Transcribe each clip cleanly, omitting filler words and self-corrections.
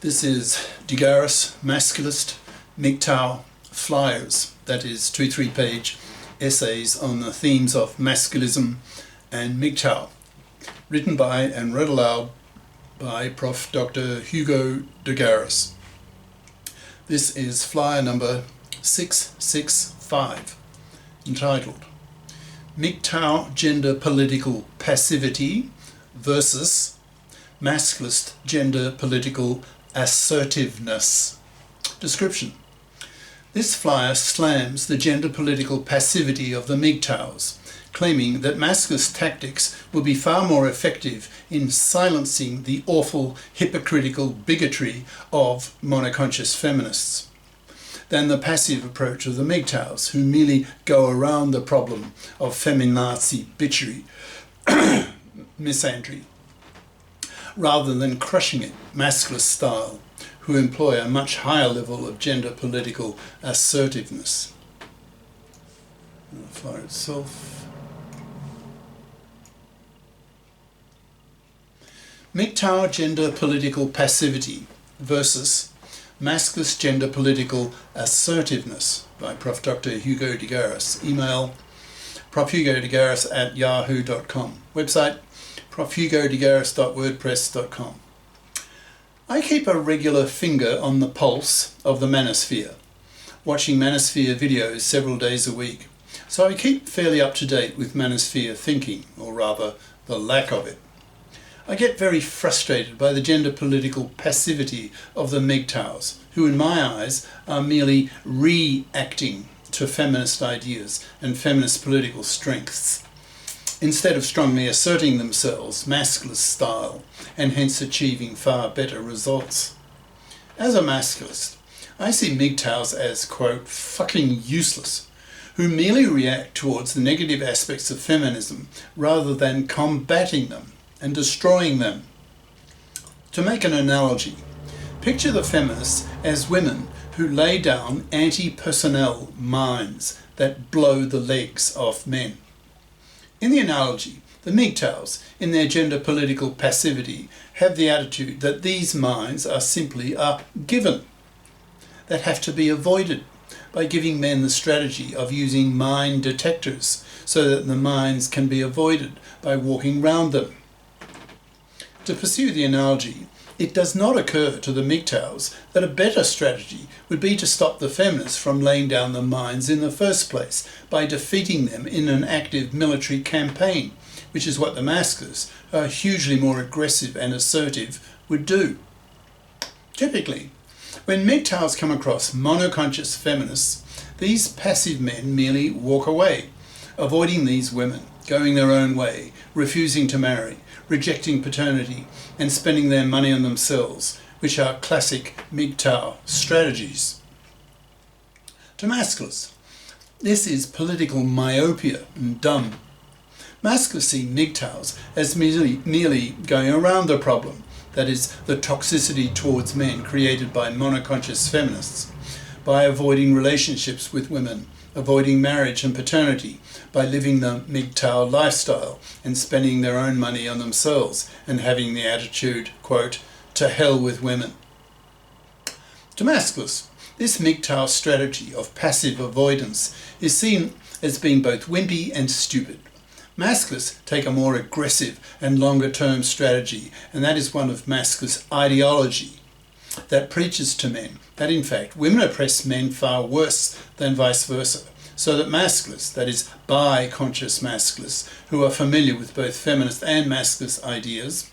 This is Garis, Masculist, MGTOW flyers, that is 2-3 page essays on the themes of Masculism and MGTOW, written by and read aloud by Prof. Dr. Hugo de Garis. This is flyer number 665, entitled MGTOW Gender Political Passivity versus Masculist Gender Political Assertiveness. Description. This flyer slams the gender political passivity of the MGTOWs, claiming that Masculist tactics will be far more effective in silencing the awful hypocritical bigotry of monoconscious feminists than the passive approach of the MGTOWs, who merely go around the problem of feminazi bitchery, misandry, rather than crushing it Masculist style, who employ a much higher level of gender political assertiveness. The flyer itself. MGTOW Gender Political Passivity versus Masculist Gender Political Assertiveness by Prof. Dr. Hugo de Garis. Email profhugodegaris@yahoo.com. Website profhugodegaris.wordpress.com. I keep a regular finger on the pulse of the manosphere, watching manosphere videos several days a week, so I keep fairly up to date with manosphere thinking, or rather the lack of it. I get very frustrated by the gender political passivity of the MGTOWs, who in my eyes are merely reacting to feminist ideas and feminist political strengths, instead of strongly asserting themselves Masculist style and hence achieving far better results. As a Masculist, I see MGTOWs as, quote, fucking useless, who merely react towards the negative aspects of feminism rather than combating them and destroying them. To make an analogy, picture the feminists as women who lay down anti-personnel mines that blow the legs off men. In the analogy, the MGTOWs, in their gender political passivity, have the attitude that these mines are simply a given, that have to be avoided by giving men the strategy of using mine detectors so that the mines can be avoided by walking round them. To pursue the analogy, it does not occur to the MGTOWs that a better strategy would be to stop the feminists from laying down the mines in the first place by defeating them in an active military campaign, which is what the Masculists, who are hugely more aggressive and assertive, would do. Typically, when MGTOWs come across monoconscious feminists, these passive men merely walk away, avoiding these women, going their own way, refusing to marry, rejecting paternity, and spending their money on themselves, which are classic MGTOW strategies. To Masculists, this is political myopia and dumb. Masculists see MGTOWs as merely going around the problem, that is, the toxicity towards men created by monoconscious feminists, by avoiding relationships with women, avoiding marriage and paternity, by living the MGTOW lifestyle and spending their own money on themselves and having the attitude, quote, to hell with women. To Masculists, this MGTOW strategy of passive avoidance is seen as being both wimpy and stupid. Masculists take a more aggressive and longer-term strategy, and that is one of Masculist ideology that preaches to men that in fact women oppress men far worse than vice versa, so that Masculists, that is bi-conscious Masculists, who are familiar with both feminist and Masculist ideas,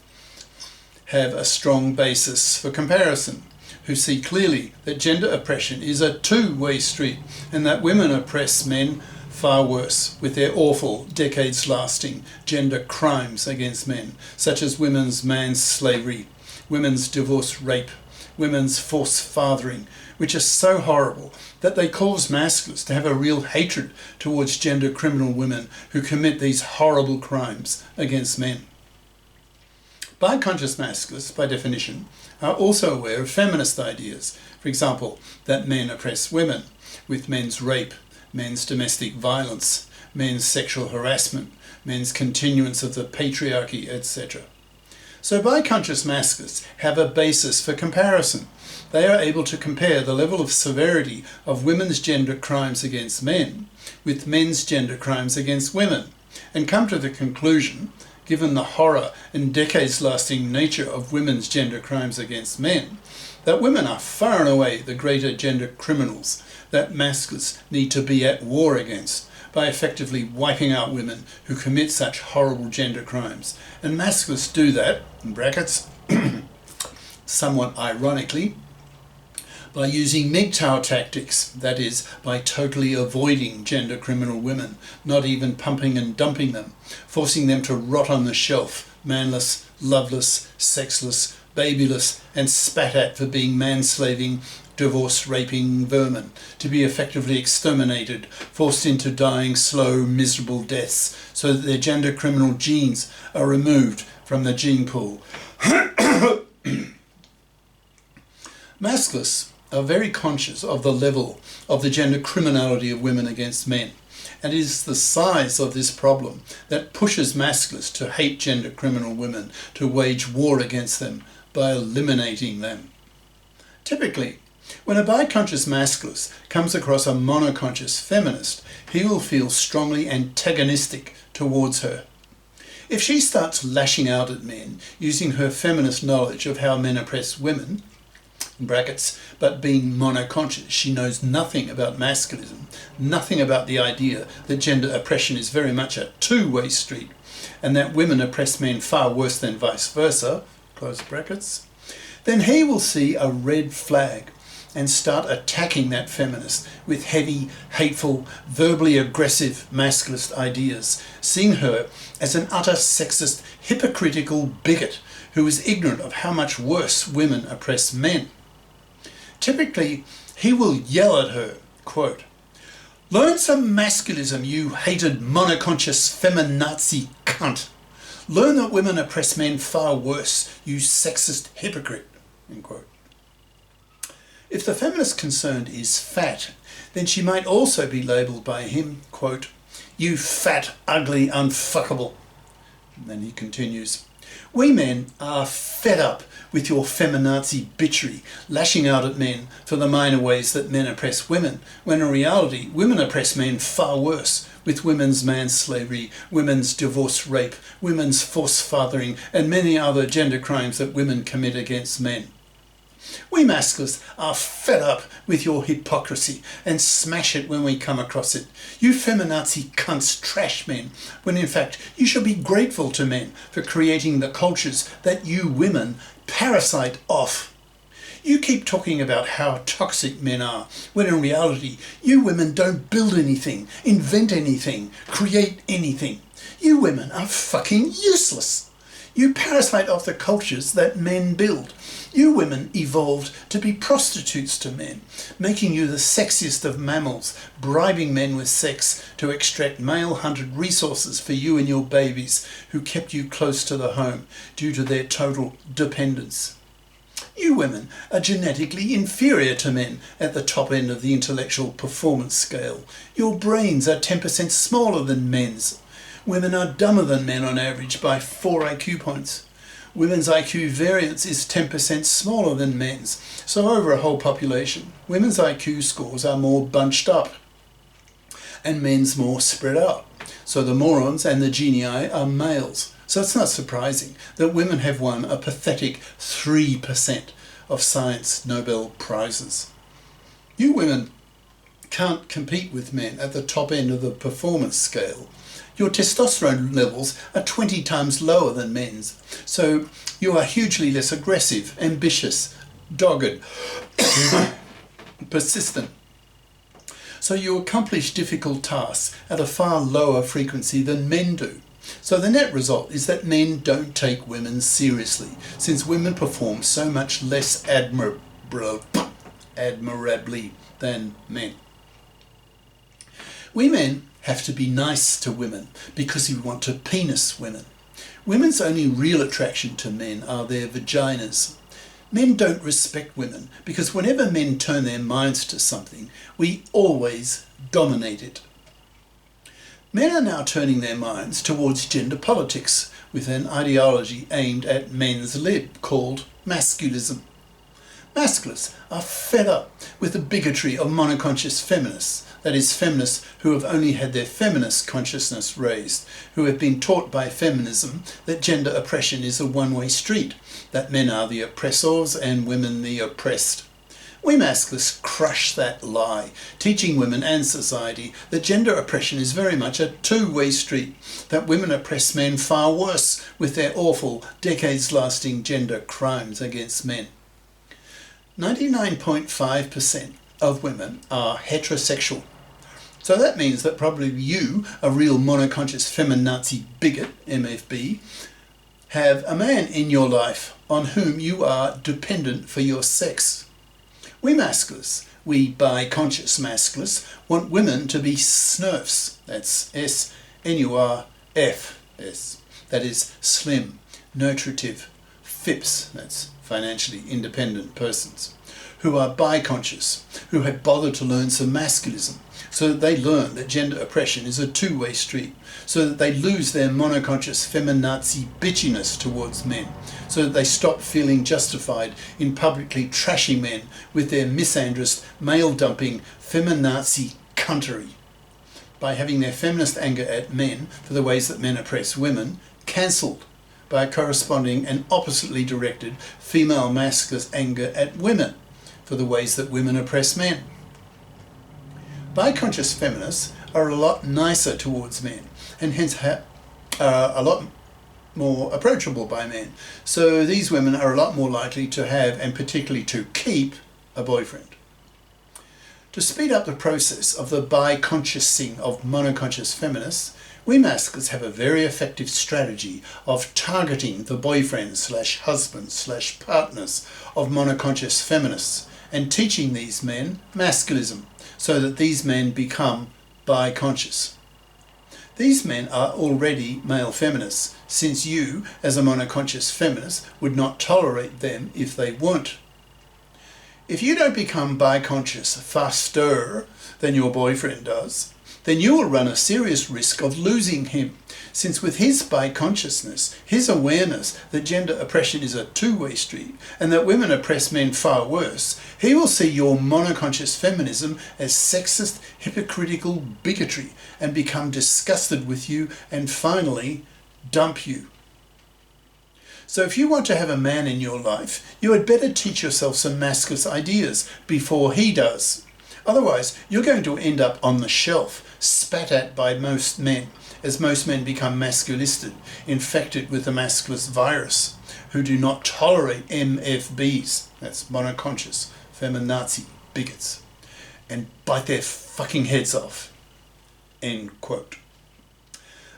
have a strong basis for comparison, who see clearly that gender oppression is a two-way street and that women oppress men far worse with their awful, decades-lasting gender crimes against men, such as women's manslavery, women's divorce rape, women's forced fathering, which are so horrible that they cause Masculists to have a real hatred towards gender criminal women who commit these horrible crimes against men. Bi-conscious Masculists, by definition, are also aware of feminist ideas, for example, that men oppress women, with men's rape, men's domestic violence, men's sexual harassment, men's continuance of the patriarchy, etc. So biconscious masculists have a basis for comparison. They are able to compare the level of severity of women's gender crimes against men with men's gender crimes against women, and come to the conclusion, given the horror and decades-lasting nature of women's gender crimes against men, that women are far and away the greater gender criminals that masculists need to be at war against by effectively wiping out women who commit such horrible gender crimes. And masculists do that, in brackets, somewhat ironically, by using MGTOW tactics, that is, by totally avoiding gender criminal women, not even pumping and dumping them, forcing them to rot on the shelf, manless, loveless, sexless, babyless, and spat at for being manslaving, divorce-raping vermin, to be effectively exterminated, forced into dying slow, miserable deaths, so that their gender criminal genes are removed from the gene pool. Masculists are very conscious of the level of the gender criminality of women against men, and it is the size of this problem that pushes masculists to hate gender criminal women, to wage war against them by eliminating them. Typically, when a biconscious masculist comes across a monoconscious feminist, he will feel strongly antagonistic towards her. If she starts lashing out at men using her feminist knowledge of how men oppress women, in brackets, but being monoconscious, she knows nothing about masculism, nothing about the idea that gender oppression is very much a two-way street, and that women oppress men far worse than vice versa, close brackets, then he will see a red flag and start attacking that feminist with heavy, hateful, verbally aggressive masculist ideas, seeing her as an utter sexist, hypocritical bigot who is ignorant of how much worse women oppress men. Typically, he will yell at her, quote, "Learn some masculism, you hated monoconscious feminazi cunt. Learn that women oppress men far worse, you sexist hypocrite," end quote. If the feminist concerned is fat, then she might also be labelled by him, quote, "You fat, ugly, unfuckable." And then he continues, "We men are fed up with your feminazi bitchery, lashing out at men for the minor ways that men oppress women, when in reality women oppress men far worse, with women's manslavery, women's divorce rape, women's forced fathering, and many other gender crimes that women commit against men. We masculists are fed up with your hypocrisy and smash it when we come across it. You feminazi cunts trash men, when in fact you should be grateful to men for creating the cultures that you women parasite off. You keep talking about how toxic men are, when in reality you women don't build anything, invent anything, create anything. You women are fucking useless. You parasite off the cultures that men build. You women evolved to be prostitutes to men, making you the sexiest of mammals, bribing men with sex to extract male-hunted resources for you and your babies, who kept you close to the home due to their total dependence. You women are genetically inferior to men at the top end of the intellectual performance scale. Your brains are 10% smaller than men's. Women are dumber than men on average by 4 IQ points. Women's IQ variance is 10% smaller than men's, so over a whole population, women's IQ scores are more bunched up and men's more spread out. So the morons and the genii are males. So it's not surprising that women have won a pathetic 3% of science Nobel Prizes. You women can't compete with men at the top end of the performance scale. Your testosterone levels are 20 times lower than men's, so you are hugely less aggressive, ambitious, dogged, persistent. So you accomplish difficult tasks at a far lower frequency than men do. So the net result is that men don't take women seriously, since women perform so much less admirably than men. We men have to be nice to women because we want to penis women. Women's only real attraction to men are their vaginas. Men don't respect women because whenever men turn their minds to something, we always dominate it. Men are now turning their minds towards gender politics, with an ideology aimed at men's lib called Masculism. Masculists are fed up with the bigotry of monoconscious feminists, that is, feminists who have only had their feminist consciousness raised, who have been taught by feminism that gender oppression is a one-way street, that men are the oppressors and women the oppressed. We masculists crush that lie, teaching women and society that gender oppression is very much a two-way street, that women oppress men far worse with their awful, decades-lasting gender crimes against men. 99.5% of women are heterosexual. So that means that probably you, a real monoconscious feminazi bigot, MFB, have a man in your life on whom you are dependent for your sex. We masculists, we bi-conscious masculists, want women to be snurfs, that's S-N-U-R-F-S, that is slim, nutritive, FIPS, that's financially independent persons, who are bi-conscious, who have bothered to learn some masculism, so that they learn that gender oppression is a two-way street, so that they lose their monoconscious feminazi bitchiness towards men, so that they stop feeling justified in publicly trashing men with their misandrist, male-dumping feminazi cuntery, by having their feminist anger at men for the ways that men oppress women cancelled by a corresponding and oppositely directed female masculist anger at women for the ways that women oppress men. Bi-conscious feminists are a lot nicer towards men and hence are a lot more approachable by men. So these women are a lot more likely to have, and particularly to keep, a boyfriend. To speed up the process of the bi-consciousing of monoconscious feminists, we masculists have a very effective strategy of targeting the boyfriends/husbands/partners of monoconscious feminists and teaching these men masculism so that these men become bi-conscious. These men are already male feminists, since you, as a monoconscious feminist, would not tolerate them if they weren't. If you don't become bi-conscious faster than your boyfriend does, then you will run a serious risk of losing him, since with his bi-consciousness, his awareness that gender oppression is a two-way street and that women oppress men far worse, he will see your monoconscious feminism as sexist, hypocritical bigotry and become disgusted with you and finally dump you. So if you want to have a man in your life, you had better teach yourself some masculine ideas before he does. Otherwise, you're going to end up on the shelf, spat at by most men, as most men become masculisted, infected with the masculist virus, who do not tolerate MFBs, that's monoconscious, feminazi bigots, and bite their fucking heads off. End quote.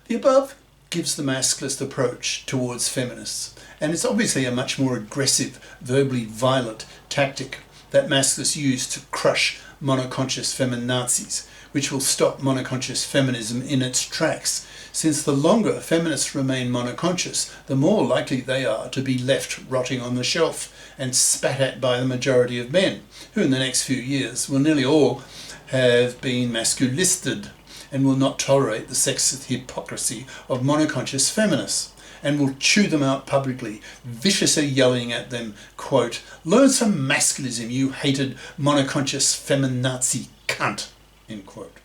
The above gives the masculist approach towards feminists, and it's obviously a much more aggressive, verbally violent tactic that masculists use to crush monoconscious feminazis, which will stop monoconscious feminism in its tracks, since the longer feminists remain monoconscious, the more likely they are to be left rotting on the shelf and spat at by the majority of men, who in the next few years will nearly all have been masculisted and will not tolerate the sexist hypocrisy of monoconscious feminists, and will chew them out publicly, viciously yelling at them, quote, "Learn some masculism, you hated monoconscious feminazi cunt," end quote.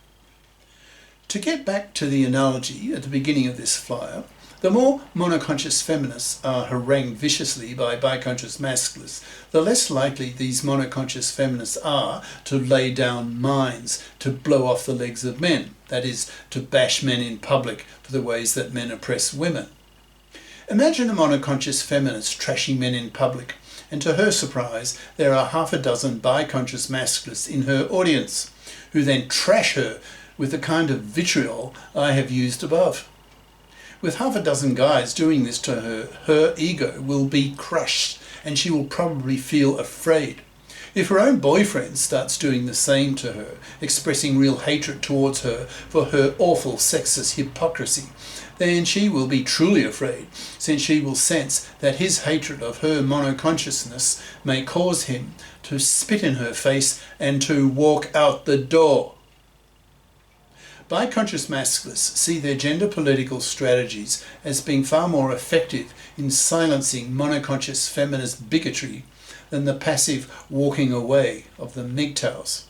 To get back to the analogy at the beginning of this flyer, the more monoconscious feminists are harangued viciously by bi-conscious masculists, the less likely these monoconscious feminists are to lay down mines to blow off the legs of men, that is, to bash men in public for the ways that men oppress women. Imagine a monoconscious feminist trashing men in public, and to her surprise, there are half a dozen bi-conscious masculists in her audience, who then trash her with the kind of vitriol I have used above. With half a dozen guys doing this to her, her ego will be crushed, and she will probably feel afraid. If her own boyfriend starts doing the same to her, expressing real hatred towards her for her awful sexist hypocrisy, then she will be truly afraid, since she will sense that his hatred of her monoconsciousness may cause him to spit in her face and to walk out the door. Bi-conscious masculists see their gender political strategies as being far more effective in silencing monoconscious feminist bigotry than the passive walking away of the MGTOWs.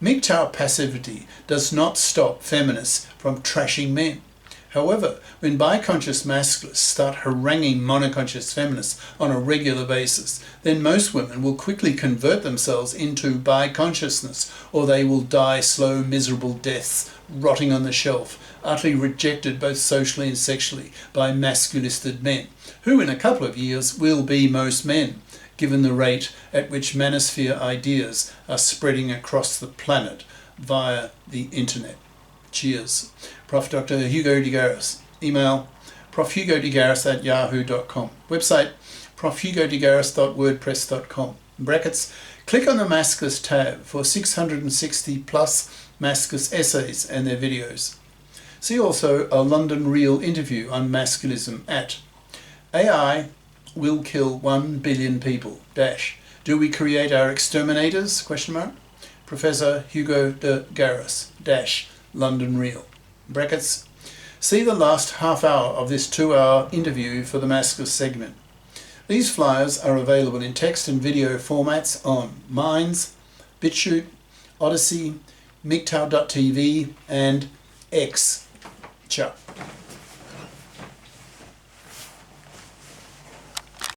MGTOW passivity does not stop feminists from trashing men. However, when bi-conscious masculists start haranguing monoconscious feminists on a regular basis, then most women will quickly convert themselves into bi-consciousness, or they will die slow, miserable deaths, rotting on the shelf, utterly rejected both socially and sexually by masculisted men, who in a couple of years will be most men, given the rate at which manosphere ideas are spreading across the planet via the internet. Cheers. Prof. Dr. Hugo de Garis. Email profhugodegaris@yahoo.com. Website profhugodegaris.wordpress.com. Brackets. Click on the Masculist tab for 660 plus Masculist essays and their videos. See also a London Real interview on Masculism at AI will kill 1 billion people. Do we create our exterminators? Professor Hugo de Garis. London Real. Brackets. See the last half hour of this 2-hour interview for the Masculist segment. These flyers are available in text and video formats on Minds, BitChute, Odyssey, MGTOW.tv and X. Ciao.